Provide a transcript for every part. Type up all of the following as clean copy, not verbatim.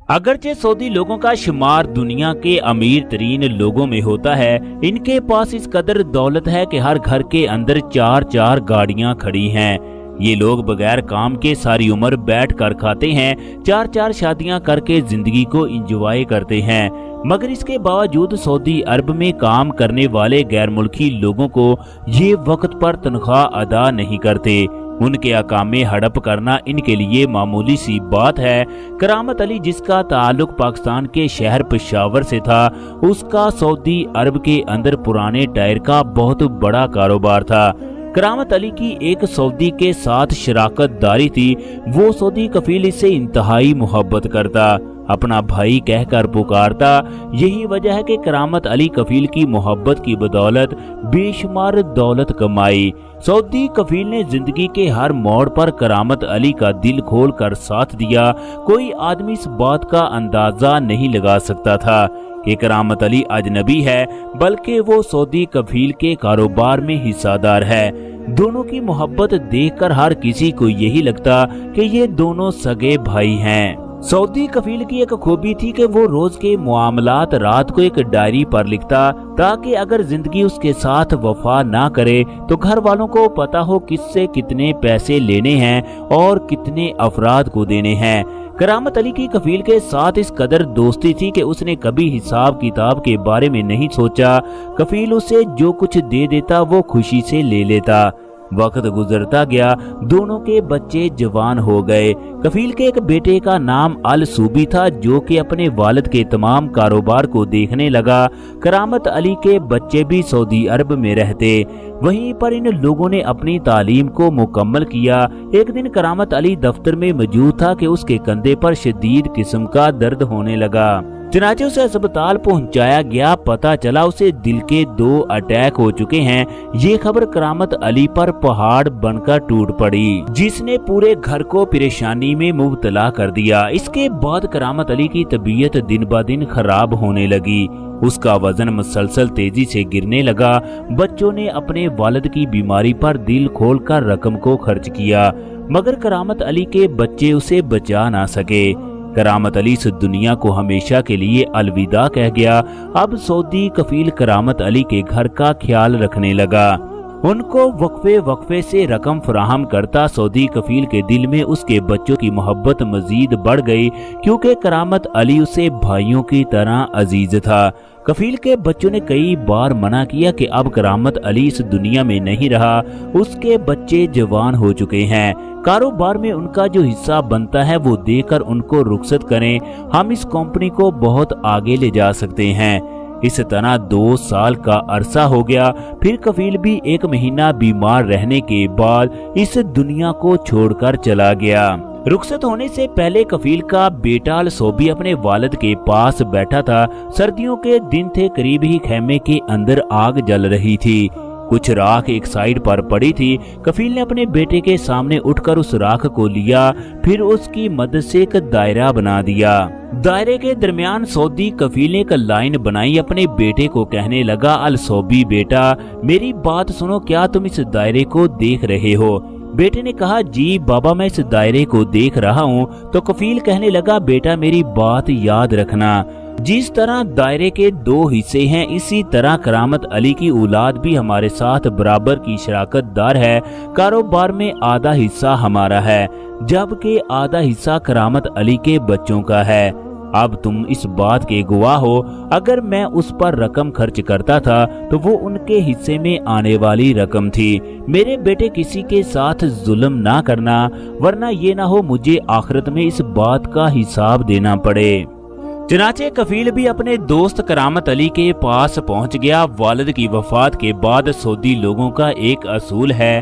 اگرچہ سعودی لوگوں کا شمار دنیا کے امیر ترین لوگوں میں ہوتا ہے، ان کے پاس اس قدر دولت ہے کہ ہر گھر کے اندر 4 گاڑیاں کھڑی ہیں۔ یہ لوگ بغیر کام کے ساری عمر بیٹھ کر کھاتے ہیں، 4 شادیاں کر کے زندگی کو انجوائے کرتے ہیں، مگر اس کے باوجود سعودی عرب میں کام کرنے والے غیر ملکی لوگوں کو یہ وقت پر تنخواہ ادا نہیں کرتے۔ ان کے احکام میں ہڑپ کرنا ان کے لیے معمولی سی بات ہے۔ کرامت علی، جس کا تعلق پاکستان کے شہر پشاور سے تھا، اس کا سعودی عرب کے اندر پرانے ٹائر کا بہت بڑا کاروبار تھا۔ کرامت علی کی ایک سعودی کے ساتھ شراکت داری تھی، وہ سعودی کفیل اس سے انتہائی محبت کرتا، اپنا بھائی کہہ کر پکارتا۔ یہی وجہ ہے کہ کرامت علی کفیل کی محبت کی بدولت بے شمار دولت کمائی۔ سعودی کفیل نے زندگی کے ہر موڑ پر کرامت علی کا دل کھول کر ساتھ دیا۔ کوئی آدمی اس بات کا اندازہ نہیں لگا سکتا تھا کہ کرامت علی اجنبی ہے، بلکہ وہ سعودی کفیل کے کاروبار میں حصہ دار ہے۔ دونوں کی محبت دیکھ کر ہر کسی کو یہی لگتا کہ یہ دونوں سگے بھائی ہیں۔ سعودی کفیل کی ایک خوبی تھی کہ وہ روز کے معاملات رات کو ایک ڈائری پر لکھتا، تاکہ اگر زندگی اس کے ساتھ وفا نہ کرے تو گھر والوں کو پتا ہو کس سے کتنے پیسے لینے ہیں اور کتنے افراد کو دینے ہیں۔ کرامت علی کی کفیل کے ساتھ اس قدر دوستی تھی کہ اس نے کبھی حساب کتاب کے بارے میں نہیں سوچا۔ کفیل اسے جو کچھ دے دیتا وہ خوشی سے لے لیتا۔ وقت گزرتا گیا، دونوں کے بچے جوان ہو گئے۔ کفیل کے ایک بیٹے کا نام الصوبی تھا، جو کہ اپنے والد کے تمام کاروبار کو دیکھنے لگا۔ کرامت علی کے بچے بھی سعودی عرب میں رہتے، وہیں پر ان لوگوں نے اپنی تعلیم کو مکمل کیا۔ ایک دن کرامت علی دفتر میں موجود تھا کہ اس کے کندھے پر شدید قسم کا درد ہونے لگا۔ چنانچہ اسے اسپتال پہنچایا گیا۔ پتہ چلا اسے دل کے 2 اٹیک ہو چکے ہیں۔ یہ خبر کرامت علی پر پہاڑ بن کر ٹوٹ پڑی، جس نے پورے گھر کو پریشانی میں مبتلا کر دیا۔ اس کے بعد کرامت علی کی طبیعت دن بہ دن خراب ہونے لگی۔ اس کا وزن مسلسل تیزی سے گرنے لگا۔ بچوں نے اپنے والد کی بیماری پر دل کھول کر رقم کو خرچ کیا، مگر کرامت علی کے بچے اسے بچا نہ سکے۔ کرامت علی اس دنیا کو ہمیشہ کے لیے الوداع کہہ گیا۔ اب سعودی کفیل کرامت علی کے گھر کا خیال رکھنے لگا، ان کو وقفے سے رقم فراہم کرتا۔ سعودی کفیل کے دل میں اس کے بچوں کی محبت مزید بڑھ گئی، کیونکہ کرامت علی اسے بھائیوں کی طرح عزیز تھا۔ کفیل کے بچوں نے کئی بار منع کیا کہ اب کرامت علی اس دنیا میں نہیں رہا، اس کے بچے جوان ہو چکے ہیں، کاروبار میں ان کا جو حصہ بنتا ہے وہ دے کر ان کو رخصت کریں، ہم اس کمپنی کو بہت آگے لے جا سکتے ہیں۔ اس طرح 2 سال کا عرصہ ہو گیا۔ پھر کفیل بھی 1 مہینہ بیمار رہنے کے بعد اس دنیا کو چھوڑ کر چلا گیا۔ رخصت ہونے سے پہلے کفیل کا بیٹا الصوبی اپنے والد کے پاس بیٹھا تھا۔ سردیوں کے دن تھے، قریب ہی خیمے کے اندر آگ جل رہی تھی، کچھ راکھ ایک سائیڈ پر پڑی تھی۔ کفیل نے اپنے بیٹے کے سامنے اٹھ کر اس راکھ کو لیا، پھر اس کی مدد سے ایک دائرہ بنا دیا۔ دائرے کے درمیان سعودی کفیل نے ایک لائن بنائی، اپنے بیٹے کو کہنے لگا، الصوبی بیٹا میری بات سنو، کیا تم اس دائرے کو دیکھ رہے ہو؟ بیٹے نے کہا، جی بابا میں اس دائرے کو دیکھ رہا ہوں۔ تو کفیل کہنے لگا، بیٹا میری بات یاد رکھنا، جس طرح دائرے کے 2 حصے ہیں، اسی طرح کرامت علی کی اولاد بھی ہمارے ساتھ برابر کی شراکت دار ہے۔ کاروبار میں آدھا حصہ ہمارا ہے، جبکہ آدھا حصہ کرامت علی کے بچوں کا ہے۔ اب تم اس بات کے گواہ ہو، اگر میں اس پر رقم خرچ کرتا تھا تو وہ ان کے حصے میں آنے والی رقم تھی۔ میرے بیٹے کسی کے ساتھ ظلم نہ کرنا، ورنہ یہ نہ ہو مجھے آخرت میں اس بات کا حساب دینا پڑے۔ چنانچہ کفیل بھی اپنے دوست کرامت علی کے پاس پہنچ گیا۔ والد کی وفات کے بعد سعودی لوگوں کا ایک اصول ہے،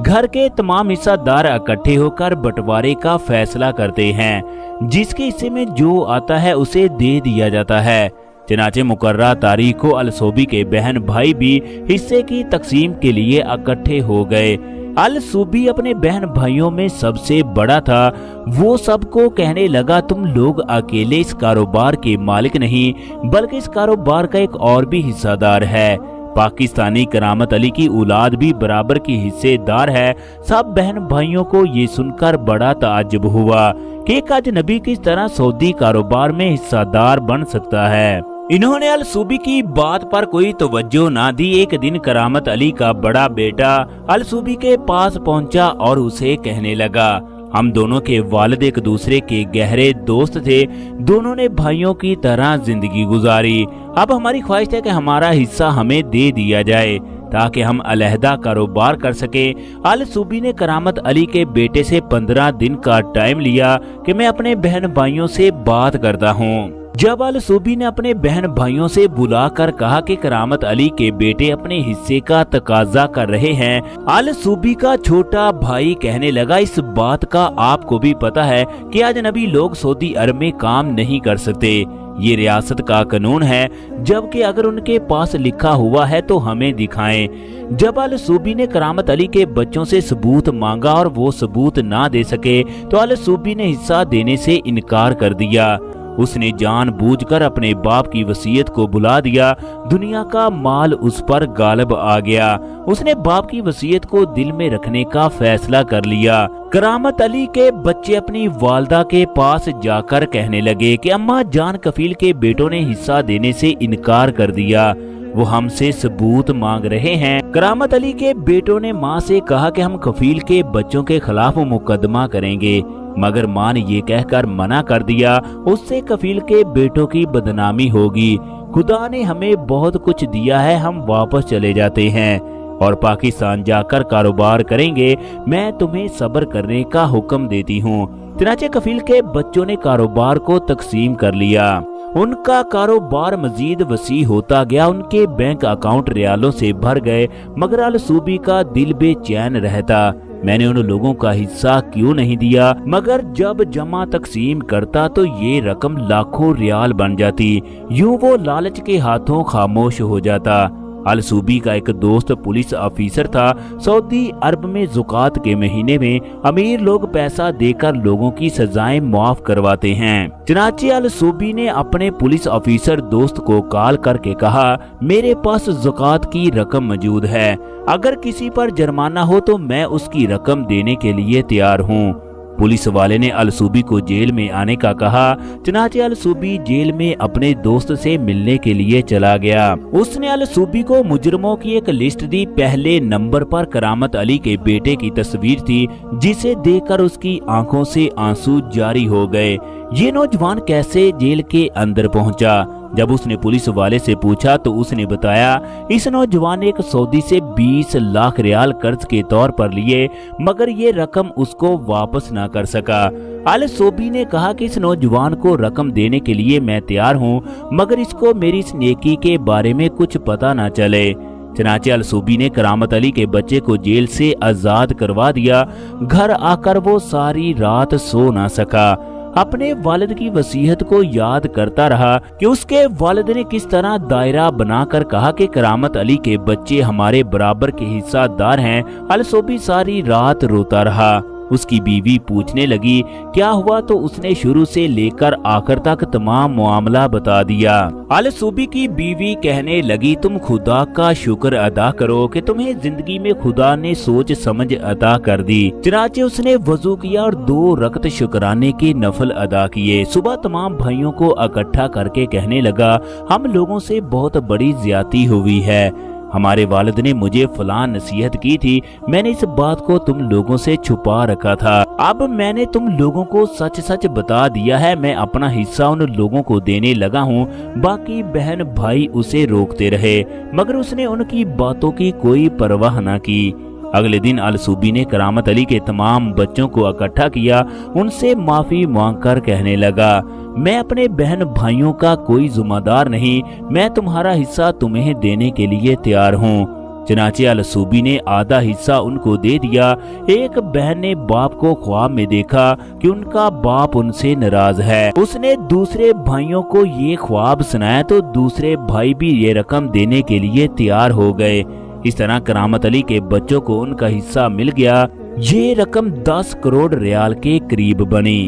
گھر کے تمام حصہ دار اکٹھے ہو کر بٹوارے کا فیصلہ کرتے ہیں، جس کے حصے میں جو آتا ہے اسے دے دیا جاتا ہے۔ چنانچہ مقررہ تاریخ کو الصوبی کے بہن بھائی بھی حصے کی تقسیم کے لیے اکٹھے ہو گئے۔ الصوبی اپنے بہن بھائیوں میں سب سے بڑا تھا۔ وہ سب کو کہنے لگا، تم لوگ اکیلے اس کاروبار کے مالک نہیں، بلکہ اس کاروبار کا ایک اور بھی حصہ دار ہے۔ पाकिस्तानी करामत अली की औलाद भी बराबर की हिस्सेदार है। सब बहन भाइयों को ये सुनकर बड़ा ताज्जुब हुआ कि एक अजनबी किस तरह सऊदी कारोबार में हिस्सेदार बन सकता है। इन्होंने अल सूबी की बात पर कोई तवज्जो ना दी। एक दिन करामत अली का बड़ा बेटा अल सूबी के पास पहुंचा और उसे कहने लगा, हम दोनों के वालिद एक दूसरे के गहरे दोस्त थे। दोनों ने भाइयों की तरह जिंदगी गुजारी। अब हमारी ख्वाहिश है कि हमारा हिस्सा हमें दे दिया जाए ताकि हम अलहदा कारोबार कर सके। अल सूबी ने करामत अली के बेटे से 15 दिन का टाइम लिया कि मैं अपने बहन भाइयों से बात करता हूँ। जब अल सूबी ने अपने बहन भाइयों से बुलाकर कहा कि करामत अली के बेटे अपने हिस्से का तकाजा कर रहे हैं, अल सूबी का छोटा भाई कहने लगा, इस बात का आपको भी पता है कि अजनबी लोग सऊदी अरब में काम नहीं कर सकते। ये रियासत का कानून है, जबकि अगर उनके पास लिखा हुआ है तो हमें दिखाएं। जब अल सूबी ने करामत अली के बच्चों से सबूत मांगा और वो सबूत ना दे सके तो अल सूबी ने हिस्सा देने से इनकार कर दिया। उसने जानबूझकर अपने बाप की वसीयत को बुला दिया। दुनिया का माल उस पर गालिब आ गया। उसने बाप की वसीयत को दिल में रखने का फैसला कर लिया। करामत अली के बच्चे अपनी वालदा के पास जाकर कहने लगे कि अम्मा जान कफील के बेटों ने हिस्सा देने से इनकार कर दिया, वो हमसे सबूत मांग रहे हैं। करामत अली के बेटों ने माँ से कहा कि हम कफील के बच्चों के खिलाफ मुकदमा करेंगे, मगर माँ ने ये कहकर मना कर दिया, उससे कफील के बेटों की बदनामी होगी। खुदा ने हमें बहुत कुछ दिया है, हम वापस चले जाते हैं और पाकिस्तान जाकर कारोबार करेंगे। मैं तुम्हें सब्र करने का हुक्म देती हूँ। चनाचे कफील के बच्चों ने कारोबार को तकसीम कर लिया। उनका कारोबार मजीद वसी होता गया। उनके बैंक अकाउंट रियालों से भर गए, मगर अल सूबी का दिल बेचैन रहता। मैंने उन लोगों का हिस्सा क्यों नहीं दिया, मगर जब जमा तकसीम करता तो ये रकम लाखों रियाल बन जाती। यूं वो लालच के हाथों खामोश हो जाता। अल सूबी का एक दोस्त पुलिस ऑफिसर था। सऊदी अरब में ज़ुकात के महीने में अमीर लोग पैसा देकर लोगों की सजाएं माफ करवाते हैं। चनाचे अल सूबी ने अपने पुलिस ऑफिसर दोस्त को कॉल करके कहा, मेरे पास ज़ुकात की रकम मौजूद है, अगर किसी पर जुर्माना हो तो मैं उसकी रकम देने के लिए तैयार हूँ। पुलिस वाले ने अल सूबी को जेल में आने का कहा। चनाचे अल सूबी जेल में अपने दोस्त से मिलने के लिए चला गया। उसने अल सूबी को मुजरमों की एक लिस्ट दी। पहले नंबर पर करामत अली के बेटे की तस्वीर थी, जिसे देखकर उसकी आंखों से आंसू जारी हो गए। ये नौजवान कैसे जेल के अंदर पहुंचा? जब उसने पुलिस वाले से पूछा तो उसने बताया, इस नौजवान ने एक सऊदी से 20 लाख रियाल कर्ज के तौर पर लिए, मगर ये रकम उसको वापस ना कर सका। अल सूबी ने कहा कि इस नौजवान को रकम देने के लिए मैं तैयार हूँ, मगर इसको मेरी इस नेकी के बारे में कुछ पता ना चले। चनाचे अल सूबी ने करामत अली के बच्चे को जेल से आजाद करवा दिया। घर आकर वो सारी रात सो ना सका। अपने वालिद की वसीयत को याद करता रहा कि उसके वालिद ने किस तरह दायरा बनाकर कहा कि करामत अली के बच्चे हमारे बराबर के हिस्सेदार हैं। अल सूबी सारी रात रोता रहा। उसकी बीवी पूछने लगी क्या हुआ, तो उसने शुरू से लेकर आखिर तक तमाम मामला बता दिया। अल सूबी की बीवी कहने लगी, तुम खुदा का शुक्र अदा करो कि तुम्हें जिंदगी में खुदा ने सोच समझ अदा कर दी। चनाचे उसने वजू किया और 2 रकत शुक्राने के नफल अदा किए। सुबह तमाम भाइयों को इकट्ठा करके कहने लगा, हम लोगों से बहुत बड़ी ज्यादती हुई है। हमारे वालिद ने मुझे फलां नसीहत की थी, मैंने इस बात को तुम लोगों से छुपा रखा था। अब मैंने तुम लोगों को सच सच बता दिया है। मैं अपना हिस्सा उन लोगों को देने लगा हूँ। बाकी बहन भाई उसे रोकते रहे, मगर उसने उनकी बातों की कोई परवाह न की। अगले दिन अल सूबी ने करामत अली के तमाम बच्चों को इकट्ठा किया। उनसे माफी मांगकर कहने लगा, मैं अपने बहन भाइयों का कोई जिम्मेदार नहीं, मैं तुम्हारा हिस्सा तुम्हें देने के लिए तैयार हूँ। चनाचे अल सूबी ने आधा हिस्सा उनको दे दिया। एक बहन ने बाप को ख्वाब में देखा कि उनका बाप उनसे नाराज है। उसने दूसरे भाइयों को ये ख्वाब सुनाया तो दूसरे भाई भी ये रकम देने के लिए तैयार हो गए। इस तरह करामत अली के बच्चों को उनका हिस्सा मिल गया। ये रकम 10 करोड़ रियाल के करीब बनी।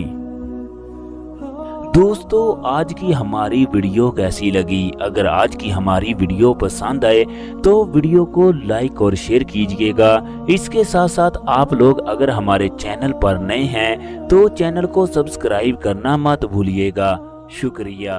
दोस्तों आज की हमारी वीडियो कैसी लगी? अगर आज की हमारी वीडियो पसंद आए तो वीडियो को लाइक और शेयर कीजिएगा। इसके साथ साथ आप लोग अगर हमारे चैनल पर नए हैं तो चैनल को सब्सक्राइब करना मत भूलिएगा। शुक्रिया।